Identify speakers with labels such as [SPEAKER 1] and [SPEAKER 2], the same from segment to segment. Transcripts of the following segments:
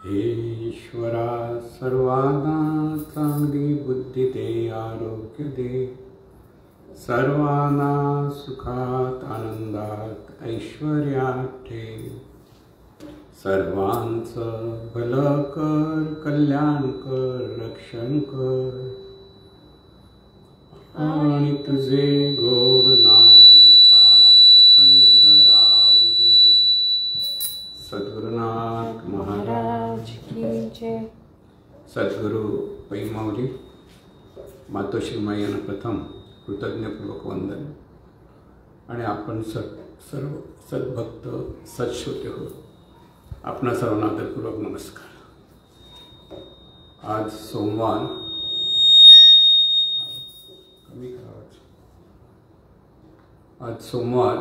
[SPEAKER 1] हे ईश्वरा सर्वांना चांगली बुद्धी दे, आरोग्य दे, सर्वांना सुखात आनंदात ऐश्वर्यात ठेव, सर्वांचं भलं कर, कल्याण कर, रक्षण कर, आणि तुझे गोड नाम मुखात अखंड राहू दे। सद्गुरुनाथ महाराज
[SPEAKER 2] की जय।
[SPEAKER 1] सद्गुरु पैमावली मातोश्री माईंना प्रथम कृतज्ञपूर्वक वंदन। आणि आपण सर्व सद्भक्त सत्श्रोते हो, आपणा सर्वांना आदरपूर्वक नमस्कार। आज सोमवार, आज सोमवार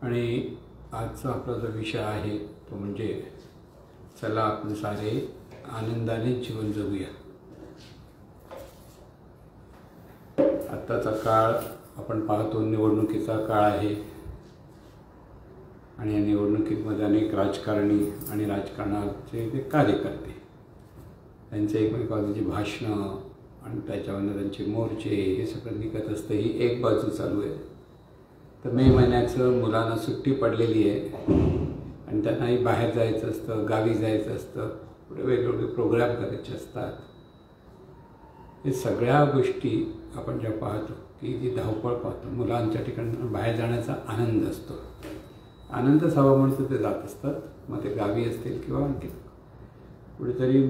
[SPEAKER 1] आणि आजचा आपला जो विषय आहे तो म्हणजे चला आपण सारे आनंदाने जीवन जगूया। आत्ताचा काळ आपण पाहतो, निवडणुकीचा काळ आहे आणि या निवडणुकीमध्ये अनेक राजकारणी आणि राजकारणाचे जे कार्यकर्ते त्यांचे एकमेकांची भाषणं आणि त्याच्यावर त्यांचे मोर्चे हे सगळं निघत असतं। ही एक बाजू चालू आहे। तर मे महिन्याचं मुलांना सुट्टी पडलेली आहे आणि त्यांनाही बाहेर जायचं असतं, गावी जायचं असतं, पुढे वेगवेगळे प्रोग्राम करायचे असतात। हे सगळ्या गोष्टी आपण ज्या पाहतो की जी धावपळ पाहतो, मुलांच्या ठिकाणी बाहेर जाण्याचा आनंद असतो, आनंदच हवा म्हणतो ते जात असतात। मग ते गावी असतील किंवा आणखी कुठेतरी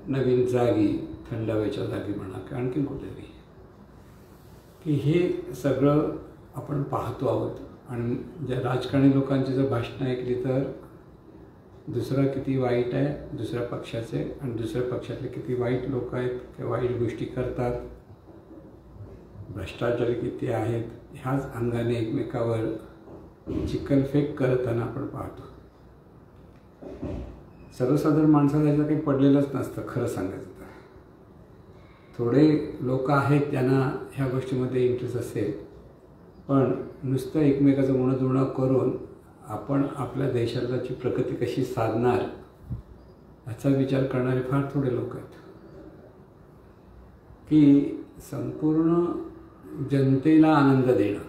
[SPEAKER 1] नवीन जागी, थंड हवेच्या जागी म्हणा किंवा आणखीन कुठेतरी, की हे सगळं आपण पाहतो आहोत। आणि ज्या राजकारणी लोकांची जर भाषणं ऐकली तर दुसरं किती वाईट आहे दुसऱ्या पक्षाचे, आणि दुसऱ्या पक्षातले किती वाईट लोक आहेत, किंवा वाईट गोष्टी करतात, भ्रष्टाचारी किती आहेत, ह्याच अंगाने एकमेकावर चिखलफेक करताना आपण पाहतो। सर्वसाधारण माणसाला याचं काही पडलेलंच नसतं खरं सांगायचं तर। थोडे लोक आहेत ज्यांना ह्या गोष्टीमध्ये इंटरेस्ट असेल, पण नुसतं एकमेकाचं उणं करून आपण आपल्या देशाची प्रगती कशी साधणार याचा विचार करणारे फार थोडे लोक आहेत, की संपूर्ण जनतेला आनंद देणं,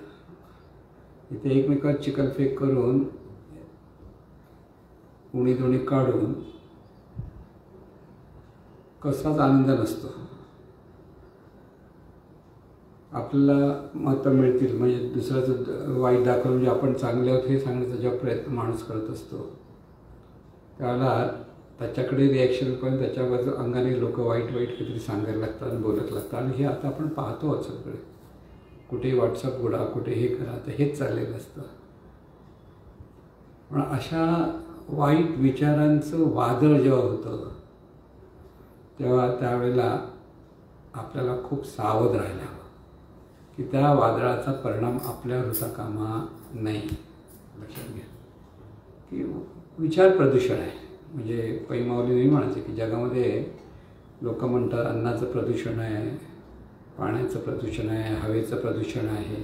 [SPEAKER 1] इथे एकमेकात चिखलफेक करून उणीधुणी काढून कसाच आनंद नसतो। आपल्याला मतं मिळतील म्हणजे दुसऱ्याचं वाईट दाखवून म्हणजे आपण चांगले आहोत हे सांगण्याचा जेव्हा प्रयत्न माणूस करत असतो, त्याला त्याच्याकडे रिॲक्शन करून त्याच्यावर अंगाने लोक वाईट काहीतरी सांगायला लागतात आणि बोलत लागतात। आणि हे आता आपण पाहतो आहोत सगळे, कुठे व्हॉट्सअप उघडा, कुठे हे करा, तर हेच चाललेलं असतं। पण अशा वाईट विचारांचं वादळ जेव्हा होतं तेव्हा त्यावेळेला आपल्याला खूप सावध राहायला हवं, की त्या वादळाचा परिणाम आपल्यावर होता कामा नाही। लक्षात घ्या की विचार प्रदूषण आहे। म्हणजे पैमावली नाही म्हणायचे की जगामध्ये लोक म्हणतात अन्नाचं प्रदूषण आहे, पाण्याचं प्रदूषण आहे, हवेचं प्रदूषण आहे,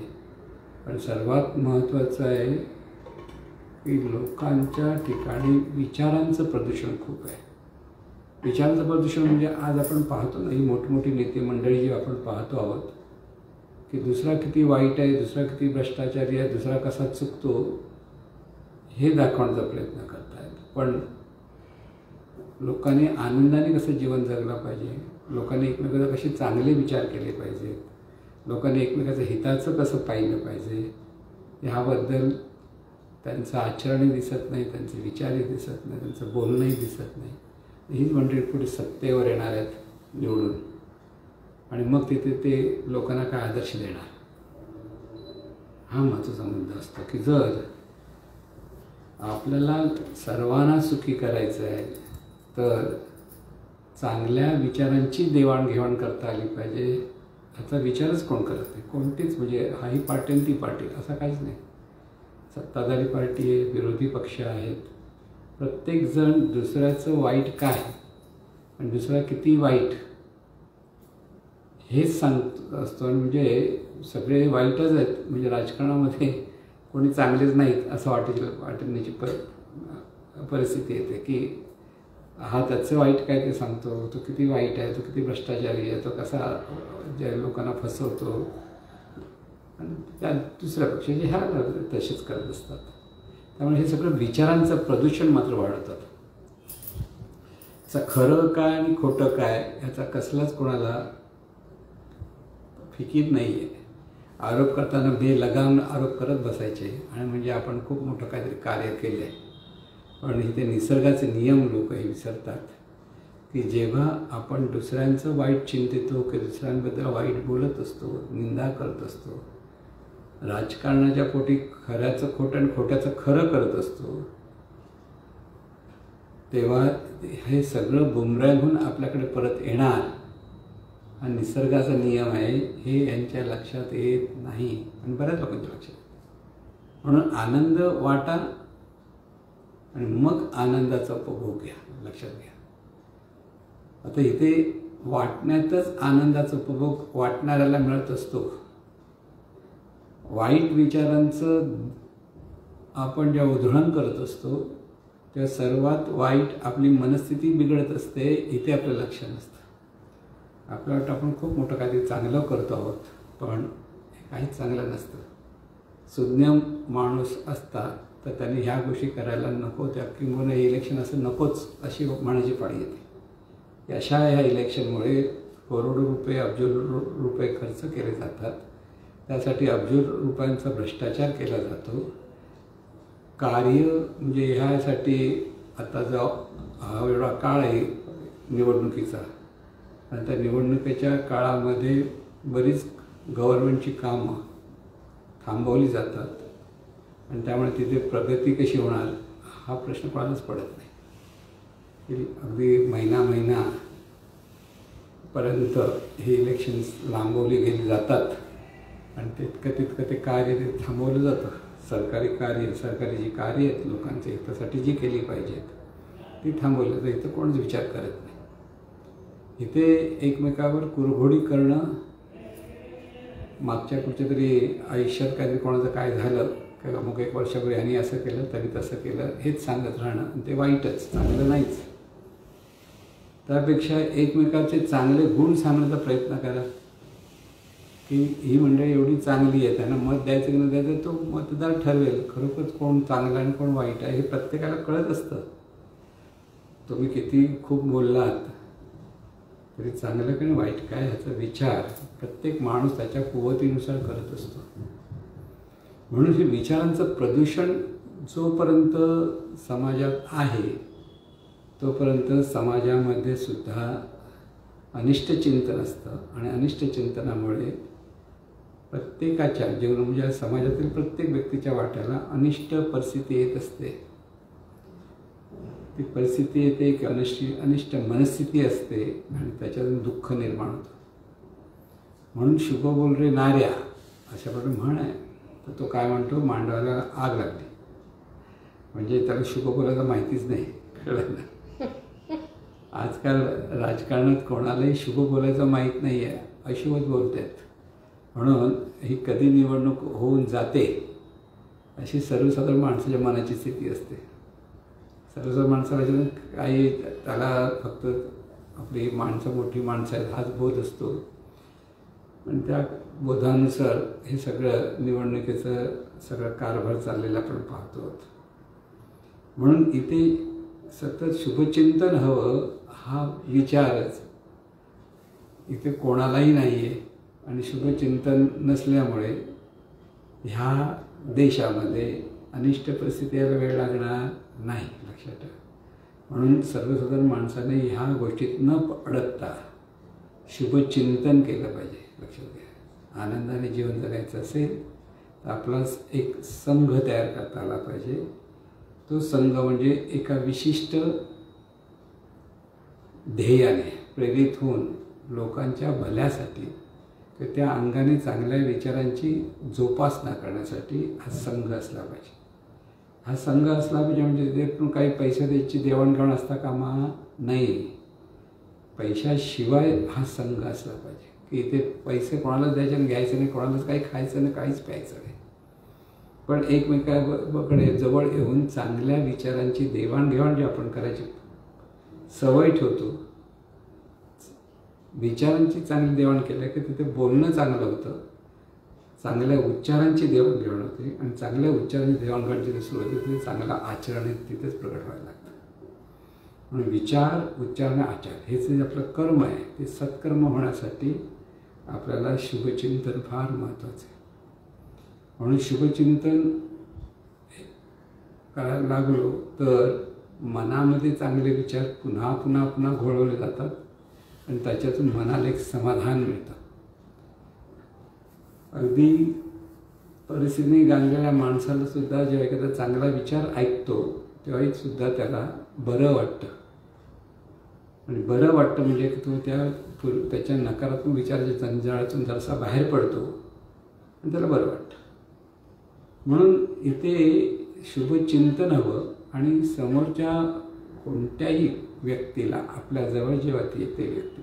[SPEAKER 1] पण सर्वात महत्त्वाचं आहे की लोकांच्या ठिकाणी विचारांचं प्रदूषण खूप आहे। विचारांचं प्रदूषण म्हणजे आज आपण पाहतो ना, ही मोठी नेते मंडळी जी आपण पाहतो आहोत की दुसरा किती वाईट आहे, दुसरा किती भ्रष्टाचारी आहे, दुसरा कसा चुकतो हे दाखवण्याचा प्रयत्न करत आहेत। पण लोकांनी आनंदाने कसं जीवन जगलं पाहिजे, लोकांनी एकमेकांचे कसे चांगले विचार केले पाहिजेत, लोकांनी एकमेकाचं हिताचं कसं पाहिलं पाहिजे, ह्याबद्दल त्यांचं आचरणही दिसत नाही, त्यांचे विचारही दिसत नाही, त्यांचं बोलणंही दिसत नाही। हीच मंडळी पुढे सत्तेवर येणार आहेत निवडून, आणि मग तिथे ते लोकांना काय आदर्श देणार, हा महत्त्वाचा मुद्दा असतो। की जर आपल्याला सर्वांना सुखी करायचं आहे तर चांगल्या विचारांची देवाणघेवाण करता आली पाहिजे। याचा विचारच कोण करत नाही, कोणतीच, म्हणजे हाही पार्टी आणि ती पार्टी असं काहीच नाही। सत्ताधारी पार्टी आहे, विरोधी पक्ष आहेत, प्रत्येकजण दुसऱ्याचं वाईट काय आणि दुसरा किती वाईट हेच सांगत असतो। म्हणजे सगळे वाईटच आहेत, म्हणजे राजकारणामध्ये कोणी चांगलेच नाहीत असं वाटण्याची परिस्थिती येते की हा त्याचं वाईट काय ते सांगतो, तो किती वाईट आहे, तो किती भ्रष्टाचारी आहे, तो कसा ज्या लोकांना फसवतो, आणि त्या दुसऱ्या पक्षाचे ह्या तसेच करत असतात. त्यामुळे हे सगळं विचारांचं प्रदूषण मात्र वाढवतात. खरं काय आणि खोटं काय ह्याचा कसलाच कोणाला फिकीर नाही आहे. आरोप करताना बेलगाम आरोप करत बसायचे आणि म्हणजे आपण खूप मोठं काहीतरी कार्य केलं आहे. पण इथे निसर्गाचे नियम लोक हे विसरतात की जेव्हा आपण दुसऱ्यांचं वाईट चिंतितो की दुसऱ्यांबद्दल वाईट बोलत असतो, निंदा करत असतो, राजकारणाच्या पोटी खऱ्याचं खोटं आणि खोट्याचं खरं करत असतो, तेव्हा हे सगळं बुमरँग आपल्याकडे परत येणार हा निसर्गाचा नियम आहे हे यांच्या लक्षात येत नाही आणि बऱ्याच लोकांच्या लक्षात. म्हणून आनंद वाटा आणि मग आनंदाचा उपभोग घ्या, लक्षात घ्या. आता इथे वाटण्यातच आनंदाचा उपभोग वाटणाऱ्याला मिळत असतो. वाईट विचारांचं आपण जेव्हा उधळण करत असतो तेव्हा सर्वात वाईट आपली मनस्थिती बिघडत असते. इथे आपलं लक्ष नसतं. आपल्याला वाटतं आपण खूप मोठं काहीतरी चांगलं करतो आहोत, पण काहीच चांगलं नसतं. सुज्ञ माणूस असता तर त्यांनी ह्या गोष्टी करायला नको, त्या किंवा इलेक्शन असं नकोच अशी म्हणायची पाळी येते. अशा ह्या इलेक्शनमुळे करोडो रुपये, अब्ज रुपये खर्च केले जातात. त्यासाठी अब्ज रुपयांचा भ्रष्टाचार केला जातो. कार्य म्हणजे ह्यासाठी आता जो हा एवढा काळ आहे निवडणुकीचा, आणि त्या निवडणुकीच्या काळामध्ये बरीच गव्हर्नमेंटची कामं थांबवली जातात आणि त्यामुळे तिथे प्रगती कशी होणार हा प्रश्न कोणालाच पडत नाही. की अगदी महिनापर्यंत हे इलेक्शन्स लांबवली गेली जातात आणि तितकं ते कार्य ते थांबवलं जातं. सरकारी कार्य, सरकारी जी कार्य आहेत लोकांच्या हितासाठी जी केली पाहिजेत ती थांबवली जातं. इथं कोणच विचार करत नाही. इथे एकमेकावर कुरघोडी करणं, मागच्या कुठच्या तरी आयुष्यात काहीतरी कोणाचं काय झालं किंवा मग एक वर्षापूर्वी यांनी असं केलं तरी तसं केलं हेच सांगत राहणं, ते वाईटच, चांगलं नाहीच. त्यापेक्षा एकमेकाचे चांगले गुण सांगण्याचा प्रयत्न करा की ही मंडळी एवढी चांगली आहे, त्यांना मत द्यायचं की न द्यायचं तो मतदार ठरवेल. खरोखरच कोण चांगलं आणि कोण वाईट आहे हे प्रत्येकाला कळत असतं. तुम्ही किती खूप बोललात तरी चांगलं की वाईट काय ह्याचा विचार प्रत्येक माणूस त्याच्या कुवतीनुसार करत असतो. म्हणून हे विचारांचं प्रदूषण जोपर्यंत समाजात आहे तोपर्यंत समाजामध्ये सुद्धा अनिष्ट चिंतन असतं आणि अनिष्ट चिंतनामुळे प्रत्येकाच्या जीवन म्हणजे समाजातील प्रत्येक व्यक्तीच्या वाट्याला अनिष्ट परिस्थिती येत असते. ती परिस्थिती येते की अनिष्ट मनस्थिती असते आणि त्याच्यातून दुःख निर्माण होतं. म्हणून शुभ बोल रे नाऱ्या अशा प्रकारे म्हण आहे. तर तो काय म्हणतो, मांडवाला आग लागली म्हणजे त्याला शुभ बोलायचं माहितीच नाही, कळलं ना. आजकाल राजकारणात कोणालाही शुभ बोलायचं माहीत नाही आहे, अशुभच बोलत आहेत. म्हणून ही कधी निवडणूक होऊन जाते अशी सर्वसाधारण माणसाच्या मनाची स्थिती असते. सर्वसाधारण माणसाला काही त्याला फक्त आपली माणसं मोठी माणसं आहेत हाच बोध असतो. पण त्या बोधानुसार हे सगळं निवडणुकीचं सगळं कारभार चाललेला आपण पाहतो. म्हणून इथे सतत शुभचिंतन हवं हा विचारच इथे कोणालाही नाही आहे. आणि शुभचिंतन नसल्यामुळे ह्या देशामध्ये अनिष्ट परिस्थिती यायला वेळ लागणार नाही, लक्षात ठेवा. म्हणून सर्वसाधारण माणसाने ह्या गोष्टीत न अडकता शुभचिंतन केलं पाहिजे, लक्षात घ्या. आनंदाने जीवन जगायचं असेल तर आपलाच एक संघ तयार करता आला पाहिजे. तो संघ म्हणजे एका विशिष्ट ध्येयाने प्रेरित होऊन लोकांच्या भल्यासाठी तर त्या अंगाने चांगल्या विचारांची जोपासना करण्यासाठी हा संघ असला पाहिजे. हा संघ असला पाहिजे म्हणजे त्यातून काही पैसे द्यायची देवाणघेवाण असता कामा नाही. पैशाशिवाय हा संघ असला पाहिजे की इथे पैसे कोणालाच द्यायचे आणि घ्यायचे नाही, कोणालाच काही खायचं नाही, काहीच प्यायचं नाही. पण एकमेकाकडे जवळ येऊन चांगल्या विचारांची देवाणघेवाण जी आपण करायची सवय ठेवतो, विचारांची चांगली देवाण केली की तिथे बोलणं चांगलं होतं, चांगल्या उच्चारांची देवाणघेवाण होते आणि चांगल्या उच्चारांची देवाणघेवाण जिथे सुरू होते तिथे चांगलं आचरण तिथेच प्रगट व्हायला लागतं. म्हणून विचार, उच्चार आणि आचार हेच जे आपलं कर्म आहे ते सत्कर्म होण्यासाठी आपल्याला शुभचिंतन फार महत्त्वाचं आहे. म्हणून शुभचिंतन करायला लागलो तर मनामध्ये चांगले विचार पुन्हा पुन्हा पुन्हा घोळवले जातात आणि त्याच्यातून मनाला एक समाधान मिळतं. अगदी परिस्थितीने गांजलेल्या माणसाला सुद्धा जेव्हा एखादा चांगला विचार ऐकतो तेव्हाही सुद्धा त्याला बरं वाटतं. आणि बरं वाटतं म्हणजे की तो त्याच्या नकारात्मक विचाराच्या जंजाळातून जरासा बाहेर पडतो आणि त्याला बरं वाटतं. म्हणून इथे शुभचिंतन हवं आणि समोरच्या कोणत्याही व्यक्तीला आपल्या जवळ जेव्हा येते व्यक्ती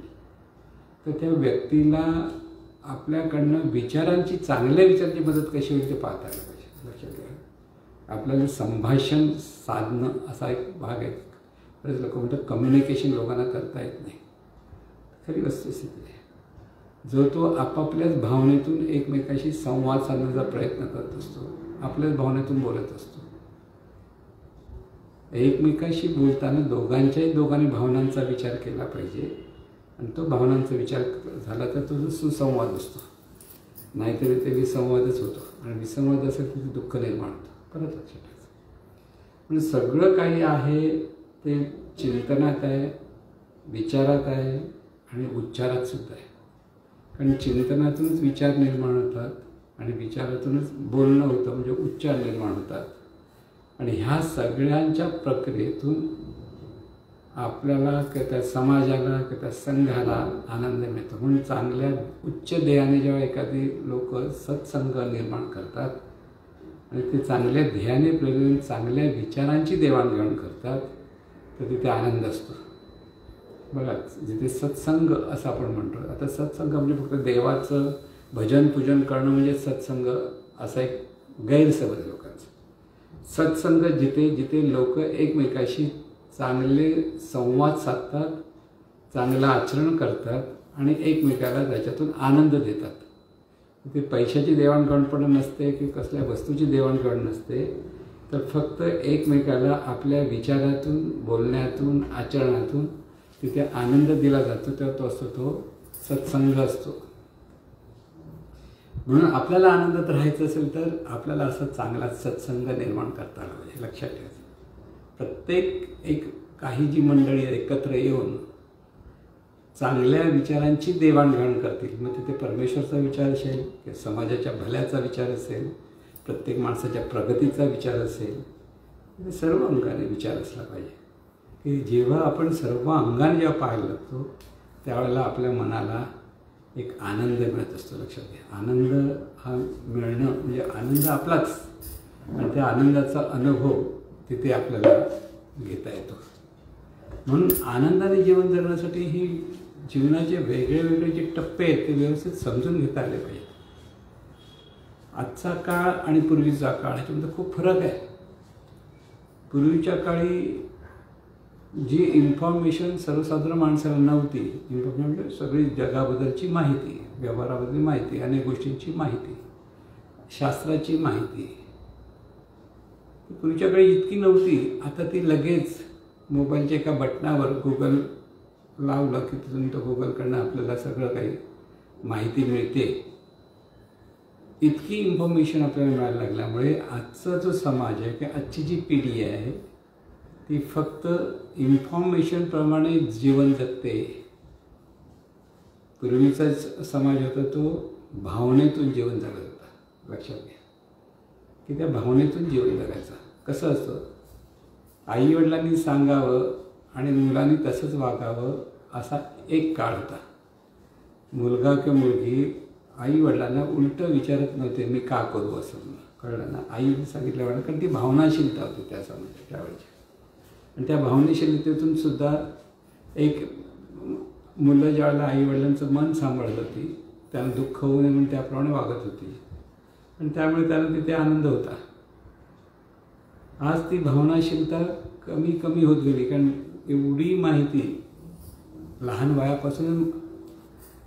[SPEAKER 1] तर त्या व्यक्तीला आपल्याकडनं विचारांची, चांगल्या विचारांची मदत कशी होईल ते पाहता आलं पाहिजे. लक्षात घ्या, आपल्याला संभाषण साधणं असा एक भाग आहे. बरेच लोक म्हणतात कम्युनिकेशन लोकांना करता येत नाही. खरी वस्तुस्थिती आहे. जो तो आपापल्याच भावनेतून एकमेकाशी संवाद साधण्याचा प्रयत्न करत असतो, आपल्याच भावनेतून बोलत असतो. एकमेकाशी बोलताना दोघांनी भावनांचा विचार केला पाहिजे आणि तो भावनांचा विचार झाला तर तो सुसंवाद असतो. नाहीतरी ते विसंवादच होतो आणि विसंवाद असेल तर दुःख निर्माण होतं. परत लक्षात ठेवायचं. म्हणजे सगळं काही आहे ते चिंतनात आहे, विचारात आहे आणि उच्चारात सुद्धा आहे. कारण चिंतनातूनच विचार निर्माण होतात आणि विचारातूनच बोलणं होतं म्हणजे उच्चार निर्माण होतात. आणि ह्या सगळ्यांच्या प्रक्रियेतून आपल्याला किंवा त्या समाजाला किंवा त्या संघाला आनंद मिळतो. म्हणून चांगल्या उच्च ध्येयाने जेव्हा एखादी लोक सत्संग निर्माण करतात आणि ते चांगल्या ध्येयाने प्रेरून चांगल्या विचारांची देवाणघेवाण करतात तर तिथे आनंद असतो. बघा, जिथे सत्संग असं आपण म्हणतो. आता सत्संग म्हणजे फक्त देवाचं भजन पूजन करणं म्हणजे सत्संग असा एक गैरसमज लोकांचा. सत्संग जिथे जिथे लोक एकमेकाशी चांगले संवाद साधतात, चांगलं आचरण करतात आणि एकमेकाला त्याच्यातून आनंद देतात. तिथे पैशाची देवाणघेवाण पण नसते की कसल्या वस्तूची देवाणघेवाण नसते, तर फक्त एकमेकाला आपल्या विचारातून, बोलण्यातून, आचरणातून तिथे आनंद दिला जातो. तेव्हा तो असतो तो सत्संग असतो. म्हणून आपल्याला आनंदात राहायचं असेल तर आपल्याला असं चांगला सत्संग निर्माण करता आला पाहिजे. लक्षात ठेवायचं, प्रत्येक काही जी मंडळी एकत्र येऊन चांगल्या विचारांची देवाणघेवाण करतील, मग तिथे परमेश्वरचा विचार असेल किंवा समाजाच्या भल्याचा विचार असेल, प्रत्येक माणसाच्या प्रगतीचा विचार असेल, सर्व अंगाने विचार असला पाहिजे. की जेव्हा आपण सर्व अंगाने जेव्हा पाहायला लागतो त्यावेळेला आपल्या मनाला एक आनंद मिळत असतो. लक्षात घ्या, आनंद हा मिळणं म्हणजे आनंद आपलाच आणि त्या आनंदाचा अनुभव तिथे आपल्याला घेता येतो. म्हणून आनंदाने जीवन जगण्यासाठी ही जीवनाचे वेगळे वेगळे जे टप्पे आहेत ते व्यवस्थित समजून घेता आले पाहिजेत. आजचा काळ आणि पूर्वीचा काळ ह्याच्यामध्ये खूप फरक आहे. पूर्वीच्या काळी जी इन्फॉर्मेशन सर्वसाधारण माणसाला नव्हती, इन्फॉर्मेशन म्हणजे सगळी जगाबद्दलची माहिती, व्यवहाराबद्दलची माहिती, अनेक गोष्टींची माहिती, शास्त्राची माहिती पूर्वीच्या काळी इतकी नव्हती. आता ती लगेच मोबाईलच्या एका बटनावर गुगल लावलं की तिथून तो गुगलकडनं आपल्याला सगळं काही माहिती मिळते. इतकी इन्फॉर्मेशन आपल्याला मिळायला लागल्यामुळे आजचा जो समाज आहे किंवा आजची जी पिढी आहे ती फक्त इन्फॉर्मेशनप्रमाणे जीवन जगते. पूर्वीचा समाज होता तो भावनेतून जीवन जगत होता. लक्षात घ्या की त्या भावनेतून जीवन जगायचं. कसं असतं, आईवडिलांनी सांगावं आणि मुलांनी तसंच वागावं असा एक काळ होता. मुलगा किंवा मुलगी आईवडिलांना उलटं विचारत नव्हते मी का करू असं. कळलं ना, आईने सांगितल्यावर, कारण ती भावनाशीलता होती त्या समाजात त्यावेळेची. आणि त्या भावनाशीलतेतून सुद्धा एक मुलं ज्यावेळेला आईवडिलांचं मन सांभाळत होती, त्यांना दुःख होऊ नये म्हणून त्याप्रमाणे वागत होती आणि त्यामुळे त्यांना तिथे आनंद होता. आज ती भावनाशीलता कमी कमी होत गेली, कारण एवढी माहिती लहान वयापासून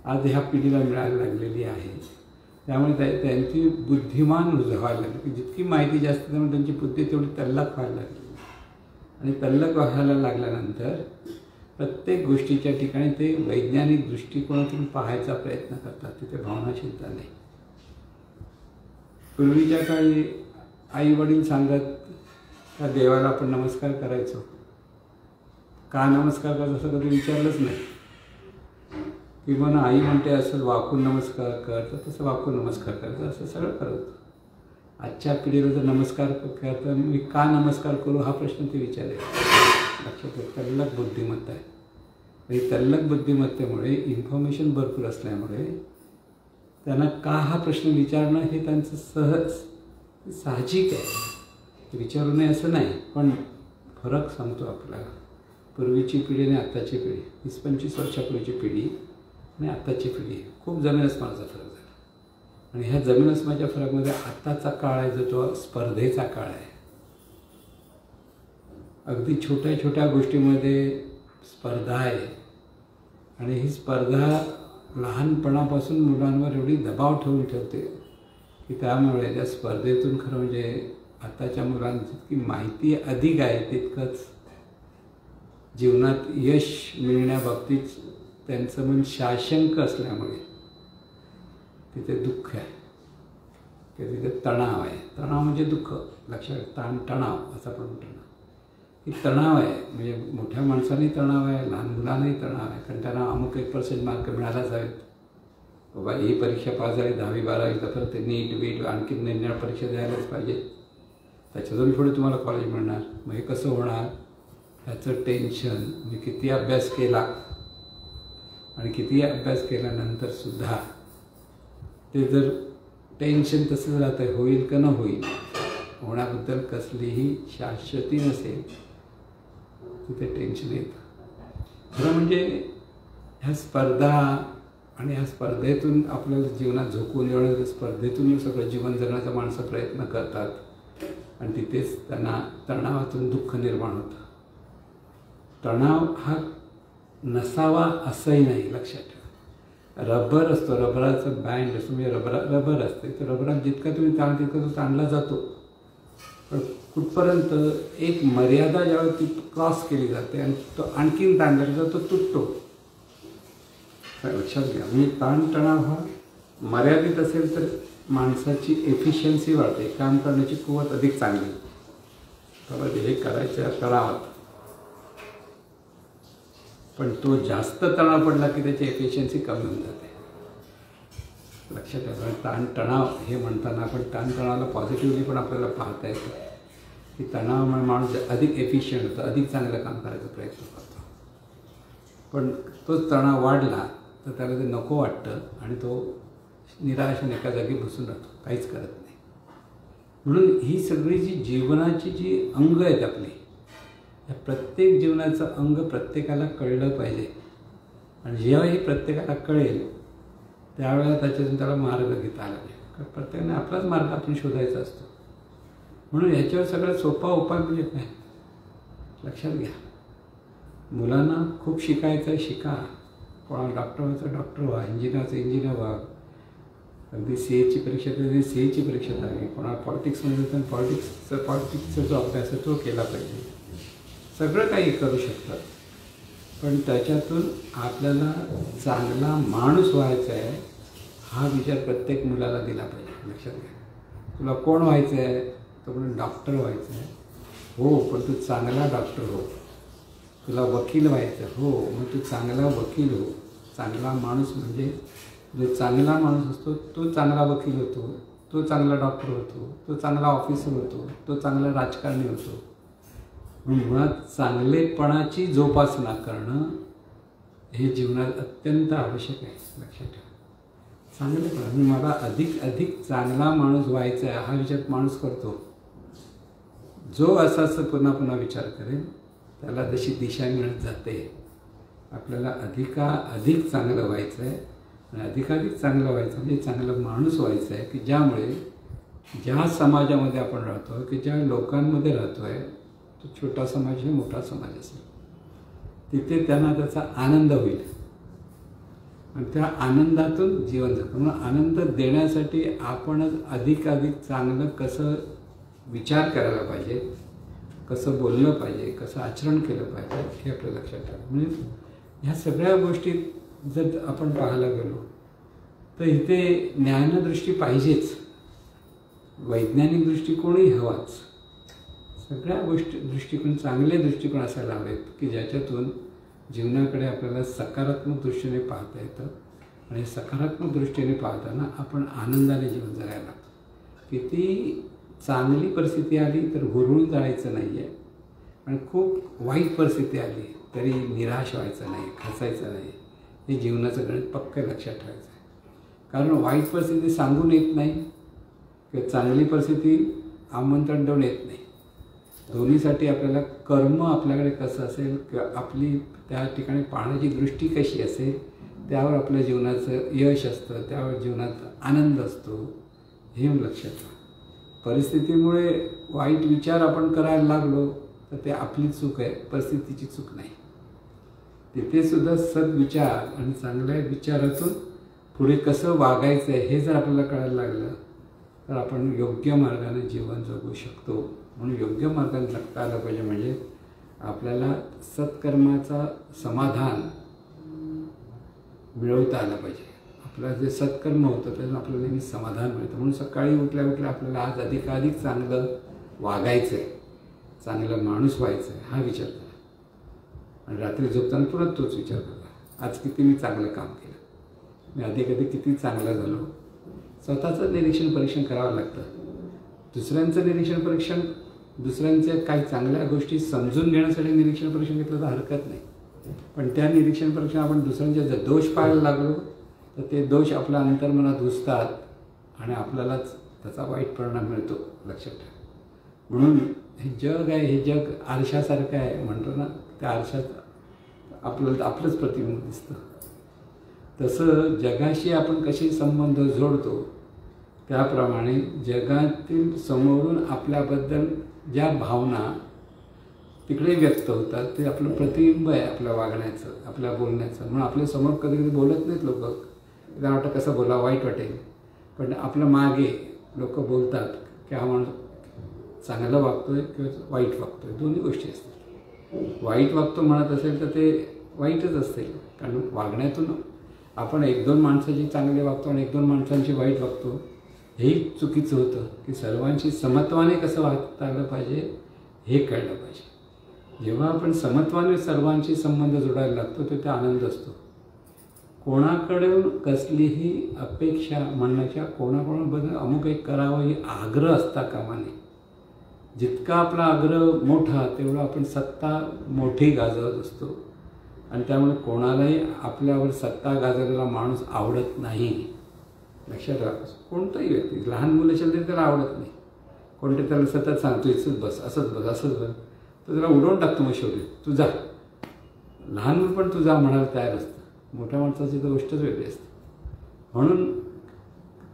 [SPEAKER 1] आज ह्या पिढीला मिळायला लागलेली आहे. त्यामुळे त्यांची बुद्धिमान व्हायला लागली की जितकी माहिती जास्त त्यामुळे त्यांची बुद्धी तेवढी तल्लख व्हायला लागली. आणि तल्लख व्हायला लागल्यानंतर प्रत्येक गोष्टीच्या ठिकाणी ते वैज्ञानिक दृष्टिकोनातून पाहायचा प्रयत्न करतात. तिथे भावनाशीलता नाही. पूर्वीच्या काळी आई वडील सांगत त्या देवाला आपण नमस्कार करायचो. का नमस्कार करायचं असं कधी विचारलंच नाही. किंवा आई म्हणते असं वाकून नमस्कार कर, तर तसं वाकून नमस्कार करायचं, असं सगळं करत होतं. आजच्या पिढीला जर नमस्कार करता मी का नमस्कार करू हा प्रश्न ते विचारेल. लक्षात घ्या, तल्लख बुद्धिमत्ता आहे. आणि तल्लख बुद्धिमत्तेमुळे इन्फॉर्मेशन भरपूर असल्यामुळे त्यांना का हा प्रश्न विचारणं हे त्यांचं साहजिक आहे. विचारू नये असं नाही, पण फरक सांगतो आपल्याला. पूर्वीची पिढी आणि आत्ताची पिढी, 20-25 वर्षापूर्वीची पिढी आणि आत्ताची पिढी खूप जमीन अस्मानाचा फरक झाला. आणि ह्या जमीन अस्मानाच्या फरकमध्ये आत्ताचा काळ आहे जो तो स्पर्धेचा काळ आहे. अगदी छोट्या छोट्या गोष्टीमध्ये स्पर्धा आहे. आणि ही स्पर्धा लहानपणापासून मुलांवर एवढी दबाव ठेवून ठेवते की त्यामुळे त्या स्पर्धेतून खरं म्हणजे आताच्या मुलांना जितकी माहिती अधिक आहे तितकंच जीवनात यश मिळण्याबाबतीत त्यांचं मन साशंक असल्यामुळे तिथे दुःख आहे की तिथे तणाव आहे. तणाव म्हणजे दुःख. लक्षात तणाव असं आपण म्हणतो ना, की तणाव आहे. म्हणजे मोठ्या माणसांनाही तणाव आहे, लहान मुलांनाही तणाव आहे. कारण त्यांना अमुक 1% मार्क मिळायलाच हवेत. बाबा ही परीक्षा पास झाली 10वी-12वी, तर परत ते नीट आणखी निर्णय परीक्षा द्यायलाच पाहिजे. त्याच्यातून पुढे तुम्हाला कॉलेज मिळणार. मग हे कसं होणार ह्याचं टेन्शन. मी किती अभ्यास केला आणि किती अभ्यास केल्यानंतरसुद्धा ते जर टेन्शन तसंच राहतं, होईल का न होईल, होण्याबद्दल कसलीही शाश्वती नसेल, तिथे टेन्शन येतं. खरं म्हणजे ह्या स्पर्धा आणि ह्या स्पर्धेतून आपल्याला जीवनात झोकून येणं, स्पर्धेतून सगळं जीवन जगण्याचा माणसं प्रयत्न करतात. आणि तिथेच त्यांना तणावातून दुःख निर्माण होतं. तणाव हा नसावा असंही नाही. लक्षात ठेवा. रबर असतो, रबराचं बँड असतो, म्हणजे रबर असते. तर रबरात जितका तुम्ही ताण तितका तो ताणला जातो. पण कुठपर्यंत एक मर्यादा ज्यावेळेस ती क्रॉस केली जाते आणि तो आणखीन ताणला जातो, तो तुटतो. लक्षात घ्या. म्हणजे ताणतणाव हा मर्यादित असेल तर माणसाची एफिशियन्सी वाढते, काम करण्याची कुवत अधिक चांगली. बाबा हे करायचं तणावात, पण तो जास्त तणाव पडला की त्याची एफिशियन्सी कमी होऊन जाते. लक्षात घ्या. ताणतणाव हे म्हणताना आपण ताणतणावाला पॉझिटिव्हली पण आपल्याला पाहता येतं की तणावामुळे माणूस अधिक एफिशियंट होतो, अधिक चांगलं काम करायचा प्रयत्न करतो. पण तोच तणाव वाढला तर त्याला ते नको वाटतं आणि तो निराशेने एका जागी बसून राहतो, काहीच करत नाही. म्हणून ही सगळी जी जीवनाची जी अंग आहेत आपली, या प्रत्येक जीवनाचं अंग प्रत्येकाला कळलं पाहिजे. आणि जेव्हा हे प्रत्येकाला कळेल त्यावेळेला त्याच्यातून त्याला मार्ग घेता आला पाहिजे. कारण प्रत्येकाने आपलाच मार्ग आपण शोधायचा असतो. म्हणून ह्याच्यावर सगळ्यात सोपा उपाय म्हणजे काय, लक्षात घ्या. मुलांना खूप शिकायचं आहे, शिका. कोणाला डॉक्टर व्हायचं डॉक्टर व्हा, इंजिनियरचं इंजिनियर व्हा. अगदी CAची परीक्षा तर CAची परीक्षा द्यावी. कोणाला पॉलिटिक्समध्ये तर पॉलिटिक्सचा जो अभ्यास आहे तो केला पाहिजे. सगळं काही करू शकतात. पण त्याच्यातून आपल्याला चांगला माणूस व्हायचा आहे हा विचार प्रत्येक मुलाला दिला पाहिजे. लक्षात घ्या. तुला कोण व्हायचं आहे, तो पण डॉक्टर व्हायचं आहे. हो, पण तू चांगला डॉक्टर हो. तुला वकील व्हायचं, हो, मग तू चांगला वकील हो. चांगला माणूस म्हणजे जो चांगला माणूस असतो तो चांगला वकील होतो, तो चांगला डॉक्टर होतो, तो चांगला ऑफिसर होतो, तो चांगला राजकारणी होतो. म्हणून मुळात चांगलेपणाची जोपासना करणं हे जीवनात अत्यंत आवश्यक आहे. लक्षात ठेवा. चांगलेपणा, मला अधिक चांगला माणूस व्हायचा आहे हा विचार माणूस करतो. जो असं पुन्हा पुन्हा विचार करेल त्याला जशी दिशा मिळत जाते. आपल्याला अधिक चांगलं व्हायचं आहे आणि अधिकाधिक चांगलं व्हायचं म्हणजे चांगलं माणूस व्हायचं आहे की ज्यामुळे ज्या समाजामध्ये आपण राहतो, की ज्या लोकांमध्ये राहतो आहे, तो छोटा समाज आहे मोठा समाज असेल, तिथे त्यांना त्याचा आनंद होईल आणि त्या आनंदातून जीवन जगतं. म्हणून आनंद देण्यासाठी आपणच अधिकाधिक चांगलं कसं विचार करायला पाहिजे, कसं बोललं पाहिजे, कसं आचरण केलं पाहिजे हे आपल्या लक्षात ठेवा. म्हणजे ह्या सगळ्या गोष्टी जर आपण पाहायला गेलो तर इथे ज्ञानदृष्टी पाहिजेच, वैज्ञानिक दृष्टिकोनही हवाच. सगळ्या गोष्टी दृष्टिकोन चांगले दृष्टिकोन असायला हवेत की ज्याच्यातून जीवनाकडे आपल्याला सकारात्मक दृष्टीने पाहता येतं. आणि सकारात्मक दृष्टीने पाहताना आपण आनंदाने जीवन जगायला लागतो. किती चांगली परिस्थिती आली तर हुरळून जायचं नाही आहे आणि खूप वाईट परिस्थिती आली तरी निराश व्हायचं नाही, खचायचं नाही. हे जीवनाचं गणित पक्क लक्षात ठेवायचं आहे. कारण वाईट परिस्थिती सांगून येत नाही किंवा चांगली परिस्थिती आमंत्रण देऊन येत नाही. दोन्हीसाठी आपल्याला कर्म आपल्याकडे कसं असेल किंवा आपली त्या ठिकाणी पाहण्याची दृष्टी कशी असेल त्यावर आपल्या जीवनाचं यश असतं, त्यावर जीवनात आनंद असतो. हे लक्षात ठेवा. परिस्थितीमुळे वाईट विचार आपण करायला लागलो तर ते आपली चूक आहे, परिस्थितीची चूक नाही. तिथेसुद्धा सद्विचार आणि चांगल्या विचारातून पुढे कसं वागायचं आहे हे जर आपल्याला कळायला लागलं तर आपण योग्य मार्गाने जीवन जगू शकतो. म्हणून योग्य मार्गाने जगता आलं पाहिजे. म्हणजे आपल्याला सत्कर्माचा समाधान मिळवता आलं पाहिजे. आपलं जे सत्कर्म होतं त्यातून आपल्याला नेहमी समाधान मिळतं. म्हणून सकाळी उठल्या उठल्या आपल्याला आज अधिकाधिक चांगलं वागायचं आहे, चांगलं माणूस व्हायचं आहे हा विचार करा. आणि रात्री झोपताना परत तोच विचार करा, आज किती मी चांगलं काम केलं, मी अधिकाधिक किती चांगलं झालो. स्वतःचं निरीक्षण परीक्षण करावं लागतं. दुसऱ्यांचं निरीक्षण परीक्षण, दुसऱ्यांच्या काही चांगल्या गोष्टी समजून घेण्यासाठी निरीक्षण परीक्षण घेतलं तर हरकत नाही. पण त्या निरीक्षण परीक्षण आपण दुसऱ्यांचे जर दोष पाहायला लागलो तर ते दोष आपल्या अंतर्मनात घुसतात आणि आपल्यालाच त्याचा वाईट परिणाम मिळतो. लक्षात ठेवा. म्हणून हे जग आहे, हे जग आरशासारखं आहे म्हणतो ना, त्या आरशात आपलंच प्रतिबिंब दिसतं. तसं जगाशी आपण कसे संबंध जोडतो त्याप्रमाणे जगातील समोरून आपल्याबद्दल ज्या भावना तिकडे व्यक्त होतात ते आपलं प्रतिबिंब आहे आपल्या वागण्याचं, आपल्या बोलण्याचं. म्हणून आपल्यासमोर कधी कधी बोलत नाहीत लोक, त्यांना वाटतं कसं बोला वाईट वाटेल, पण आपल्या मागे लोक बोलतात की हा माणूस चांगलं वागतोय किंवा वाईट वागतोय. दोन्ही गोष्टी असतात. वाईट वागतो म्हणत असेल तर ते वाईटच असते. कारण वागण्यातून आपण एक दोन माणसाची चांगले वागतो आणि एक दोन माणसांची वाईट वागतो हेही चुकीचं होतं. की सर्वांशी समत्वाने कसं वागता आलं पाहिजे हे कळलं पाहिजे. जेव्हा आपण समत्वाने सर्वांशी संबंध जोडायला लागतो तर त्या आनंद असतो. कोणाकडून कसलीही अपेक्षा म्हणण्याच्या, कोणाकोणाबद्दल अमुक एक करावं ही आग्रह असता कामा नये. जितका आपला आग्रह मोठा तेवढा आपण सत्ता मोठी गाजवत असतो आणि त्यामुळे कोणालाही आपल्यावर सत्ता गाजवलेला माणूस आवडत नाही. लक्षात राहा. कोणताही व्यक्ती, लहान मुलं असेल तरी त्याला आवडत नाही. कोणते त्याला सतत सांगतो इथंच बस, असंच बस, असंच बस, तर त्याला उडवून टाकतो. मग शेवटी तू जा. लहान मुलं पण तू जा म्हणायला तयार असतं. मोठ्या माणसाची तर गोष्टच वेगळी असते. म्हणून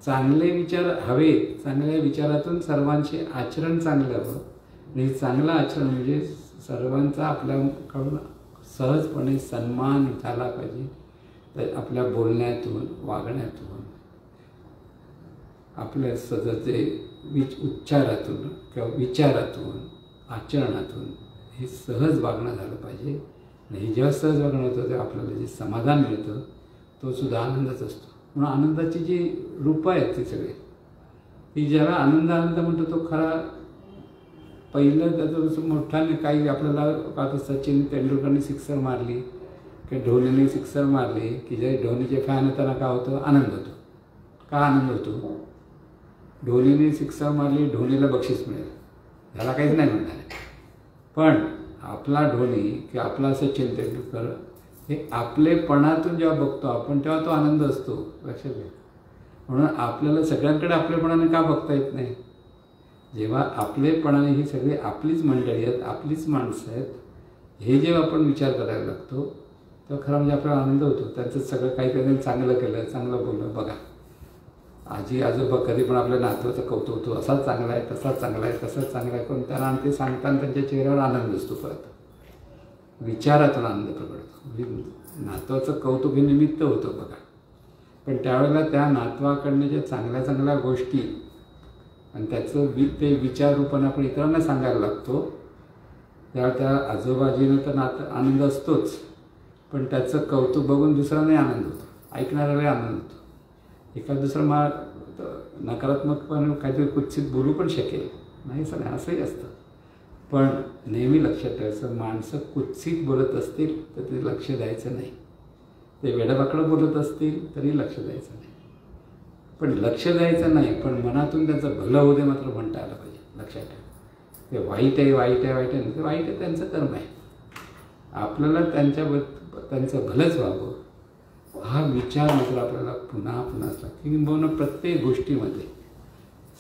[SPEAKER 1] चांगले विचार हवेत. चांगल्या विचारातून सर्वांचे आचरण चांगलं हवं. आणि चांगलं आचरण म्हणजे सर्वांचा आपल्याकडून सहजपणे सन्मान झाला पाहिजे. तर आपल्या बोलण्यातून, वागण्यातून, आपल्या सततचे उच्चारातून किंवा विचारातून, आचरणातून हे सहज वागणं झालं पाहिजे. आणि हे जेव्हा सहज वागणं होतं तेव्हा आपल्याला जे समाधान मिळतं तो सुद्धा आनंदच असतो. म्हणून आनंदाची जी रूपं आहेत ती सगळे, की ज्याला आनंद म्हणतो तो खरा पहिलं त्याचं मोठ्याने काही आपल्याला पाहतो. सचिन तेंडुलकरने सिक्सर मारली की धोनीने सिक्सर मारली की जे धोनीचे फॅन होताना काय होतं, आनंद होतो. का आनंद होतो? धोनीने सिक्सर मारली, धोनीला बक्षीस मिळेल, ह्याला काहीच नाही म्हणणार. पण आपला धोनी किंवा आपला सचिन तेंडुलकर हे आपलेपणातून जेव्हा बघतो आपण तेव्हा तो आनंद असतो. लक्षात घ्या. म्हणून आपल्याला सगळ्यांकडे आपलेपणाने का बघता येत नाही? जेव्हा आपलेपणाने ही सगळी आपलीच मंडळी आहेत, आपलीच माणसं आहेत, हे जेव्हा आपण विचार करायला लागतो तेव्हा खरं म्हणजे आपल्याला आनंद होतो. त्यांचं सगळं काही काही चांगलं केलं, चांगलं बोललं. बघा आजी आजोबा कधी पण आपल्या नातवाचं कौतुक होतो, असाच चांगला आहे, तसाच चांगला आहे, तसाच चांगला आहे, पण त्यांना ते सांगताना त्यांच्या चेहऱ्यावर आनंद असतो. परत विचारातून आनंद प्रगटतो. म्हणजे नातवाचं कौतुक हे निमित्त होतं बघा, पण त्यावेळेला त्या नातवाकडनं ज्या चांगल्या चांगल्या गोष्टी आणि त्याचं ते विचार रूपाने आपण इतरांना सांगायला लागतो, त्यावेळेला त्या आजोबाजीनं तर आनंद असतोच, पण त्याचं कौतुक बघून दुसऱ्यालाही आनंद होतो, ऐकणाऱ्यालाही आनंद होतो. एखादा दुसरा नकारात्मकपणे काहीतरी कुत्सित बोलू पण शकेल, नाही असं नाही, असंही असतं. पण नेहमी लक्षात ठेवायचं, माणसं कुत्सित बोलत असतील तर ते लक्ष द्यायचं नाही, ते वेडावाकडं बोलत असतील तरी लक्ष द्यायचं नाही. पण लक्ष द्यायचं नाही, पण मनातून त्याचं भलं होऊ दे मात्र म्हणता आलं पाहिजे. लक्षात ठेवा, ते वाईट आहे वाईट आहे वाईट आहे, ते वाईट आहे त्यांचं कर्म आहे, आपल्याला त्यांचं भलंच व्हावं हा विचार मात्र आपल्याला पुन्हा पुन्हा असला. किंबहुना प्रत्येक गोष्टीमध्ये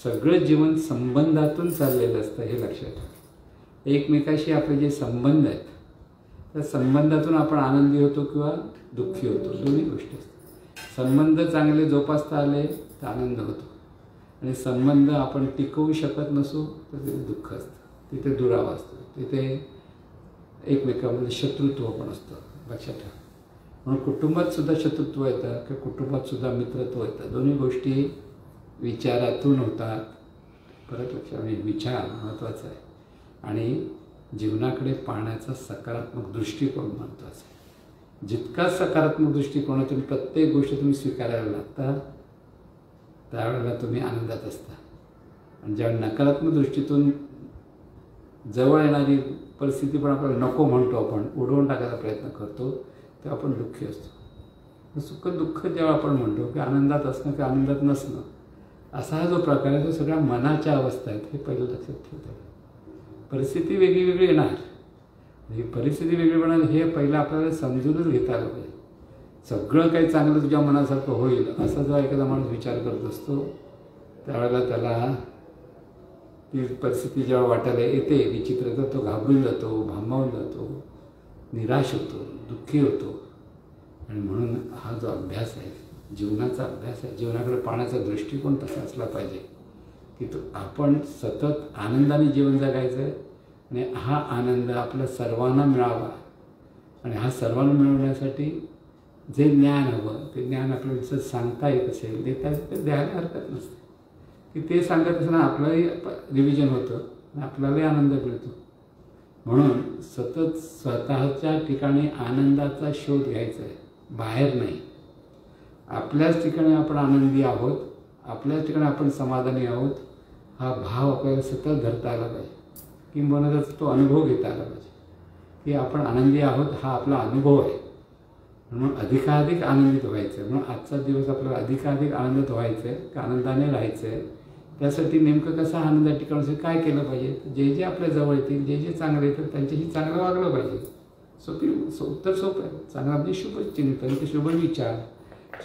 [SPEAKER 1] सगळं जीवन संबंधातून चाललेलं असतं, हे लक्षात ठेवा. एकमेकाशी आपले जे संबंध आहेत त्या संबंधातून आपण आनंदी होतो किंवा दुःखी होतो, दोन्ही गोष्टी असतात. संबंध चांगले जोपासता आले तर आनंद होतो, आणि संबंध आपण टिकवू शकत नसू तर तिथे दुःख असतं, तिथे दुरावा असतो, तिथे एकमेकांमध्ये शत्रुत्व पण असतं. लक्षात ठेवा. म्हणून कुटुंबात सुद्धा शत्रुत्व येतं किंवा कुटुंबात सुद्धा मित्रत्व येतं, दोन्ही गोष्टी विचारातून होतात. परत लक्षात, विचार महत्त्वाचा आहे आणि जीवनाकडे पाहण्याचा सकारात्मक दृष्टिकोन महत्त्वाचा आहे. जितका सकारात्मक दृष्टिकोन तुम्ही प्रत्येक गोष्ट तुम्ही स्वीकारायला लागता त्यावेळेला तुम्ही आनंदात असता. आणि ज्यावेळी नकारात्मक दृष्टीतून जवळ येणारी परिस्थिती पण आपल्याला नको म्हणतो, आपण उडवून टाकायचा प्रयत्न करतो, तेव्हा आपण दुःखी असतो. सुख दुःख जेव्हा आपण म्हणतो की आनंदात असणं की आनंदात नसणं, असा हा जो प्रकार आहे तो सगळ्या मनाच्या अवस्था आहेत, हे पहिलं लक्षात ठेवतो. परिस्थिती वेगळी वेगळी येणार, ही परिस्थिती वेगळी होणार हे पहिलं आपल्याला समजूनच घेता आलं पाहिजे. सगळं काही चांगलं तुझ्या मनासारखं होईल असा जेव्हा एखादा माणूस विचार करत असतो त्यावेळेला त्याला ती परिस्थिती जेव्हा वाटायला येते विचित्र, तर तो घाबरून जातो, भांबावून जातो, निराश होतो, दुःखी होतो. आणि म्हणून हा जो अभ्यास आहे, जीवनाचा अभ्यास आहे, जीवनाकडे पाहण्याचा दृष्टिकोन तसा असला पाहिजे की तो आपण सतत आनंदाने जीवन जगायचं आहे आणि हा आनंद आपल्या सर्वांना मिळावा. आणि हा सर्वांना मिळवण्यासाठी जे ज्ञान हवं ते ज्ञान आपल्याला जसं सांगता येत असेल, देता येत ते द्यायला हरकत नसते, की ते सांगत असताना आपलंही रिव्हिजन होतं आणि आपल्यालाही आनंद मिळतो. म्हणून सतत स्वतःच्या ठिकाणी आनंदाचा शोध घ्यायचा आहे, बाहेर नाही. आपल्याच ठिकाणी आपण आनंदी आहोत, आपल्याच ठिकाणी आपण समाधानी आहोत, हा भाव आपल्याला सतत धरता आला पाहिजे. किंबहुना त्याचा तो अनुभव घेता आला पाहिजे की आपण आनंदी आहोत, हा आपला अनुभव आहे. म्हणून अधिकाधिक आनंदित व्हायचं आहे. म्हणून आजचा दिवस आपल्याला अधिकाधिक आनंदित व्हायचं आहे, की आनंदाने राहायचं आहे. त्यासाठी नेमकं कसं आनंदात टिकवण्यासाठी काय केलं पाहिजे, जे जे आपल्या जवळ येतील, जे जे चांगले येतील त्यांच्याशी चांगलं वागलं पाहिजे. उत्तर सोपं आहे. चांगलं म्हणजे शुभचिंतन, ते शुभ विचार,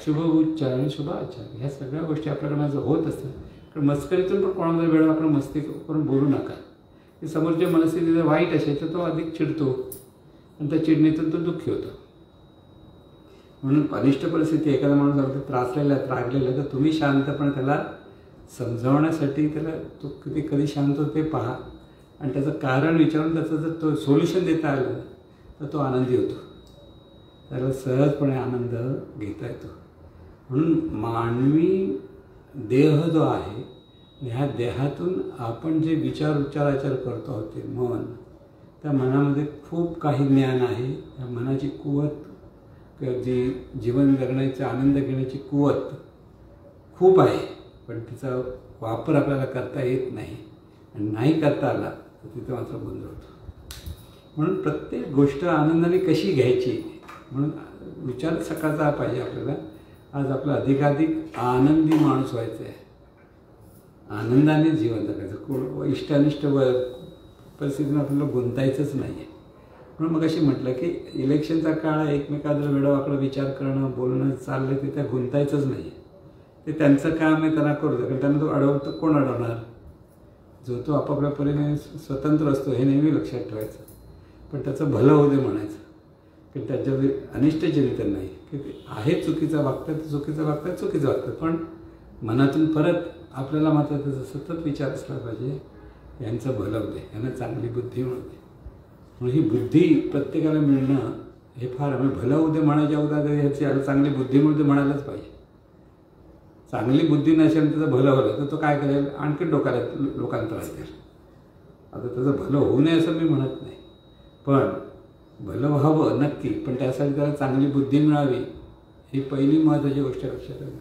[SPEAKER 1] शुभ उच्चार आणि शुभ आचार, ह्या सगळ्या गोष्टी आपल्याकडनं जर होत असतात, कारण मस्करीतून पण कोणाला वेळ आपण मस्ती करून बोलू नका. की समोरच्या मनस्थिती जर वाईट असेल तर तो अधिक चिडतो आणि त्या चिडणीतून तो दुःखी होतो. म्हणून अनिष्ट परिस्थिती एखादा माणूस अगदी त्रागलेला तर तुम्ही शांतपणे त्याला समजावण्यासाठी त्याला तो कधी शांत होते पहा आणि त्याचं कारण विचारून त्याचं जर तो सोल्युशन देता आलं तर तो आनंदी होतो, त्याला सहजपणे आनंद घेता येतो. म्हणून मानवी देह जो आहे, ह्या देहातून आपण जे विचार उच्चाराचार करतो आहोत ते मन, त्या मनामध्ये खूप काही ज्ञान आहे. त्या मनाची कुवत, जी जीवन जगण्याचा आनंद घेण्याची कुवत खूप आहे, पण तिचा वापर आपल्याला करता येत नाही. आणि नाही करता आला तर तिथं मात्र गोंधळ होतो. म्हणून प्रत्येक गोष्ट आनंदाने कशी घ्यायची म्हणून विचार सकाळचा पाहिजे आपल्याला. आज आपला अधिकाधिक आनंदी माणूस व्हायचा आहे, आनंदाने जीवन जगायचं, इष्टानिष्ट परिस्थितीनं आपल्याला गुंतायचंच नाही आहे. म्हणून मग अशी म्हटलं की इलेक्शनचा काळ एकमेकांना वेडावाकडं विचार करणं, बोलणं चाललं ते त्या गुंतायचंच नाही आहे. ते त्यांचं काम आहे, त्यांना करू द्या, कारण त्यांना तो अडवतो कोण अडवणार, जो तो आपापल्या परीने स्वतंत्र असतो हे नेहमी लक्षात ठेवायचं. पण त्याचं भलं होऊ दे म्हणायचं, की त्याच्यावर अनिष्ट चिंतन नाही की ते आहे चुकीचं वागतात, चुकीचं वागतात, पण मनातून परत आपल्याला मात्र त्याचा सतत विचार असला पाहिजे, यांचं भलं होते, यांना चांगली बुद्धी मिळते. म्हणून ही बुद्धी प्रत्येकाला मिळणं हे फार आम्ही भलं उद्या म्हणायच्या अगोदर ह्याची याला चांगली बुद्धी मिळते म्हणायलाच पाहिजे. चांगली बुद्धी नसेल त्याचं भलं भलं तर तो काय करेल, आणखी लोकांना त्रास देईल. आता त्याचं भलं होऊ नये असं मी म्हणत नाही, पण भलं व्हावं नक्की, पण त्यासाठी त्याला चांगली बुद्धी मिळावी ही पहिली महत्त्वाची गोष्ट लक्षात आली.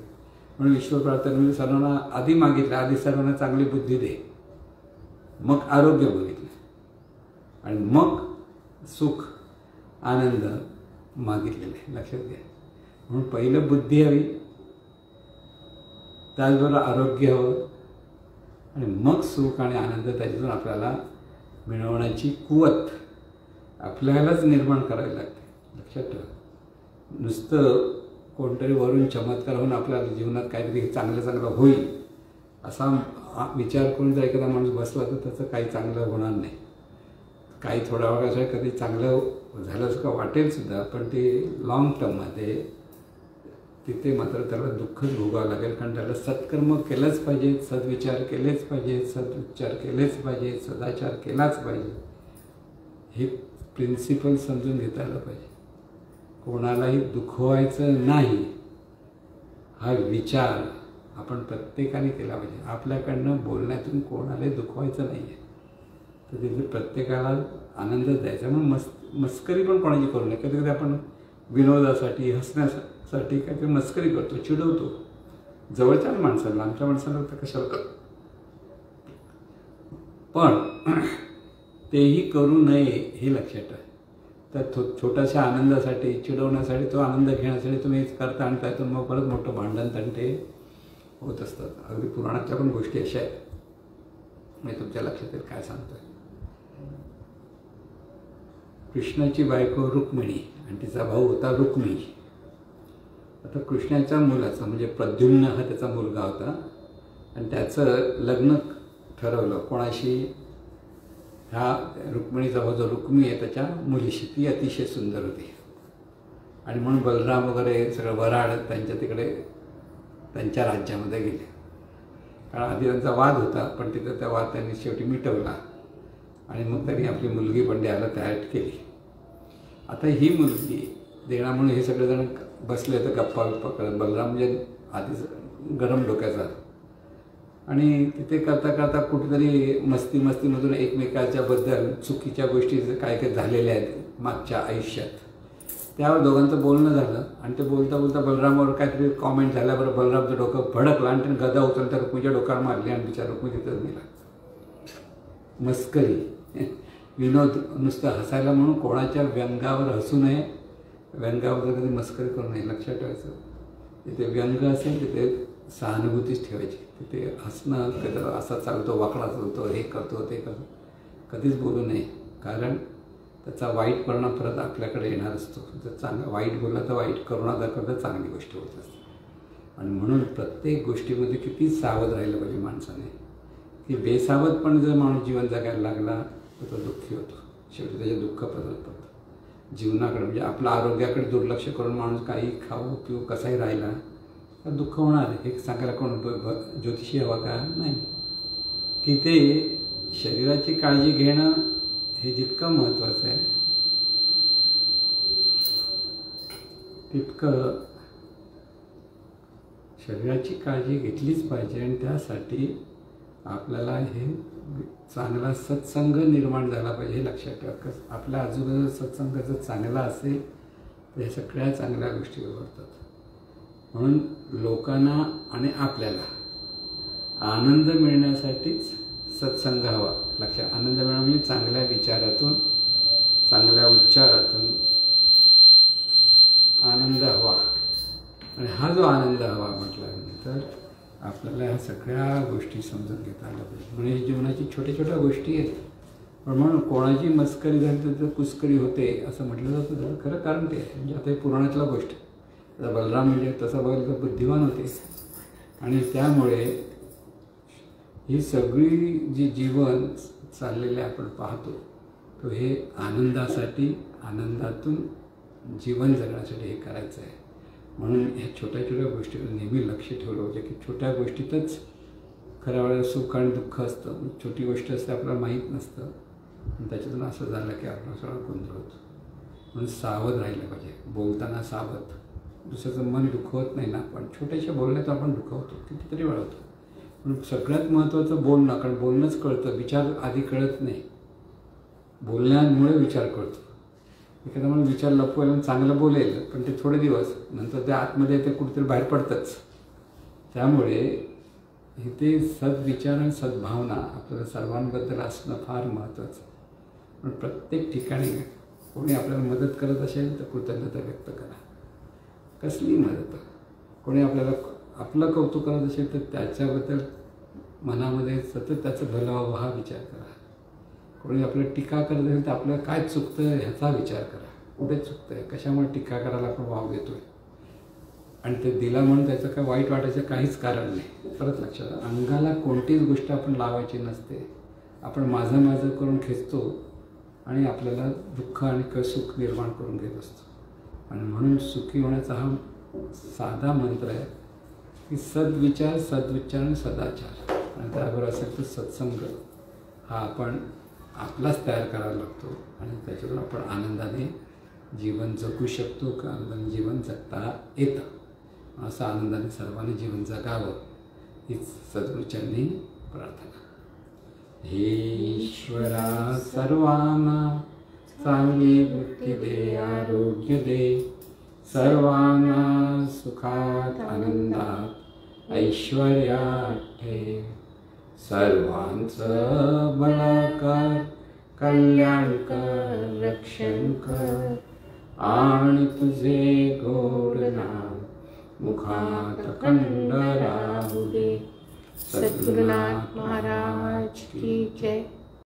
[SPEAKER 1] म्हणून ईश्वर प्रार्थनेमध्ये सर्वांना आधी मागितलं, आधी सर्वांना चांगली बुद्धी दे, मग आरोग्य बघितलं, आणि मग सुख आनंद मागितलेलं आहे. लक्षात घ्या. म्हणून पहिलं बुद्धी हवी, त्याचबरोबर आरोग्य हवं, आणि मग सुख आणि आनंद त्याच्यातून आपल्याला मिळवण्याची कुवत आपल्यालाच निर्माण करावी लागते. लक्षात ठेवा. नुसतं कोणतरी वरून चमत्कार होऊन आपल्या जीवनात काहीतरी चांगलं होईल असा विचार करून जर एखादा माणूस बसला तर त्याचं काही चांगलं होणार नाही. काही थोड्या वेळासाठी कधी चांगलं झालं असं का वाटेल सुद्धा, पण ते लाँग टर्ममध्ये तिथे मात्र त्याला दुःखच भोगावं लागेल. कारण त्याला सत्कर्म केलंच पाहिजे, सद्विचार केलेच पाहिजे, सदुच्चार केलेच पाहिजे, सदाचार केलाच पाहिजे. हे प्रिन्सिपल समजून घेता आलं पाहिजे. कोणालाही दुखवायचं नाही हा विचार आपण प्रत्येकाने केला पाहिजे. आपल्याकडनं बोलण्यातून कोणालाही दुखवायचं नाही आहे, तर तिथे प्रत्येकाला आनंदच द्यायचा. म्हणून मस्करी पण कोणाची करू नये. कधी कधी आपण विनोदासाठी, हसण्यासाठी काहीतरी मस्करी करतो, चिडवतो जवळच्या माणसाला, आमच्या माणसाला तर कशाला करतो, पण तेही करू नये हे लक्षात आहे. तर छोट्याशा आनंदासाठी, चिडवण्यासाठी, तो आनंद घेण्यासाठी तुम्ही करता, आणि त्यातून मग परत मोठं भांडण तंटे होत असतात. अगदी पुराणातल्या पण गोष्टी अशा आहेत. मी तुमच्या लक्षात येईल काय सांगतोय. कृष्णाची बायको रुक्मिणी आणि तिचा भाऊ होता रुक्मी. आता कृष्णाच्या मुलाचा म्हणजे प्रद्युम्न हा त्याचा मुलगा होता, आणि त्याचं लग्न ठरवलं कोणाशी, ह्या रुक्मिणीचा भाऊ जो रुक्मी आहे त्याच्या मुलीशी. ती अतिशय सुंदर होती, आणि म्हणून बलराम वगैरे सगळं वराड त्यांच्या तिकडे त्यांच्या राज्यामध्ये गेले. कारण आधी त्यांचा वाद होता, पण तिथं त्या वाद त्यांनी शेवटी मिटवला, आणि मग त्यांनी आपली मुलगी पण द्यायला तयार केली. आता ही मुलगी देणार म्हणून हे सगळेजण बसले तर गप्पा करत. बलराम म्हणजे आधीच गरम डोक्याचा, आणि तिथे करता कुठेतरी मस्तीमधून एकमेकाच्या बद्दल चुकीच्या गोष्टी काय काय झालेल्या आहेत मागच्या आयुष्यात, त्यावर दोघांचं बोलणं झालं. आणि ते बोलता बलरामावर काहीतरी कॉमेंट झाल्याबरोबर बलरामचं डोकं भडकलं, आणि त्याने गदा उचलून त्या रुक्मीच्या डोक्यावर मारली, आणि बिचारा रुक्मी तिथंच गेला. मस्करी, विनोद, नुसतं हसायला म्हणून कोणाच्या व्यंगावर हसू नये, व्यंगावर कधी मस्करी करू नये. लक्षात ठेवायचं. तिथे व्यंग असेल तिथे सहानुभूतीच ठेवायची. तिथे हसणं, कधी असा चालतो, वाकडा चालतो, हे करतो, ते करतो, कधीच बोलू नये. कारण त्याचा वाईट परिणाम परत आपल्याकडे येणार असतो. जर चांगलं वाईट बोलला तर वाईट, करुणा दाखवता चांगली गोष्ट होत असते. आणि म्हणून प्रत्येक गोष्टीमध्ये किती सावध राहिलं पाहिजे माणसाने, की बेसावधपणे जर माणूस जीवन जगायला लागला तर तो दुःखी होतो. शेवटी त्याचे दुःख परत पडतं जीवनाकडे. म्हणजे आपल्या आरोग्याकडे दुर्लक्ष करून माणूस काही खाऊ पिऊ कसाही राहिला तर दुःख होणार. हे सांगायला कोण ज्योतिषी हवा का? नाही. की ते शरीराची काळजी घेणं हे जितकं महत्त्वाचं आहे तितकं शरीराची काळजी घेतलीच पाहिजे. आणि त्यासाठी आपल्याला हे चांगला सत्संग निर्माण झाला पाहिजे हे लक्षात ठेवा. आपल्या आजूबाजूला सत्संग जर चांगला असेल तर हे सगळ्या चांगल्या गोष्टी घडतात. म्हणून लोकांना आणि आपल्याला आनंद मिळण्यासाठीच सत्संग हवा. लक्षात, आनंद मिळणं म्हणजे चांगल्या विचारातून, चांगल्या उच्चारातून आनंद हवा. आणि हा जो आनंद हवा म्हटल्यानंतर आपल्याला ह्या सगळ्या गोष्टी समजून घेता आल्या पाहिजे. म्हणजे जीवनाची छोट्या गोष्टी आहेत, पण म्हणून कोणाची मस्करी झाली तर कुस्करी होते असं म्हटलं जातं. त्याचं खरं कारण ते आहे. म्हणजे आता हे पुराणातला गोष्ट. आता बलराम म्हणजे तसा बघायला तर बुद्धिवान होते, आणि त्यामुळे ही सगळी जी जीवन चाललेले आपण पाहतो तो हे आनंदासाठी, आनंदातून जीवन जगण्यासाठी हे करायचं आहे. म्हणून ह्या छोट्या गोष्टीवर नेहमी लक्ष ठेवलं पाहिजे, की छोट्या गोष्टीतच खऱ्या वेळेला सुख आणि दुःख असतं. छोटी गोष्ट असते आपल्याला माहीत नसतं, आणि त्याच्यातून असं झालं की आपला सगळा गोंधळ होतो. म्हणून सावध राहिलं पाहिजे, बोलताना सावध. दुसऱ्याचं मन दुखवत नाही ना, पण छोट्याशा बोलण्यात आपण दुखवतो, कितीतरी वेळा होतो. पण सगळ्यात महत्त्वाचं बोलणं, कारण बोलणंच कळतं, विचार आधी कळत नाही. बोलण्यामुळे विचार कळतो. एखादा म्हणून विचार लपवेल चांगलं बोलेल, पण ते थोडे दिवस नंतर ते आतमध्ये ते कुठेतरी बाहेर पडतंच. त्यामुळे इथे सद्विचार आणि सद्भावना आपल्याला सर्वांबद्दल असणं फार महत्त्वाचं. पण प्रत्येक ठिकाणी कोणी आपल्याला मदत करत असेल तर कृतज्ञता व्यक्त करा. कसली मदत? कोणी आपल्याला आपलं कौतुक करत असेल तर त्याच्याबद्दल मनामध्ये सतत त्याचं भलं व्हावं हा विचार करा. कोणी आपल्याला टीका करत असेल तर आपल्याला काय चुकतं ह्याचा विचार करा. कुठे चुकतं आहे, कशामुळे टीका करायला आपण वाव देतो आहे, आणि ते दिला म्हणून त्याचं काय वाईट वाटायचं काहीच कारण नाही. परत लक्षात, अंगाला कोणतीच गोष्ट आपण लावायची नसते. आपण माझं करून खेचतो आणि आपल्याला दुःख आणि सुख निर्माण करून घेत असतो. आणि म्हणून सुखी होण्याचा हा साधा मंत्र आहे की सद्विचार, सद्विचार आणि सदाचार. आणि त्याबरोबर असेल तर सत्संग हा आपण आपलाच तयार करायला लागतो आणि त्याच्यातून आपण आनंदाने जीवन जगू शकतो, का आनंदाने जीवन जगता येतं. असं आनंदाने सर्वांनी जीवन जगावं हीच सद्गुरूंनी प्रार्थना. हे ईश्वरा सर्वांना चांगली बुद्धी दे, आरोग्य दे, सर्वांना सुखात आनंदात ऐश्वर्यात ठेव. सर्वांचं भलं कर, कल्याण कर, रक्षण कर, आणि तुझे गोड नाम मुखात अखंड राहू दे. सद्गुरुनाथ महाराज की जय.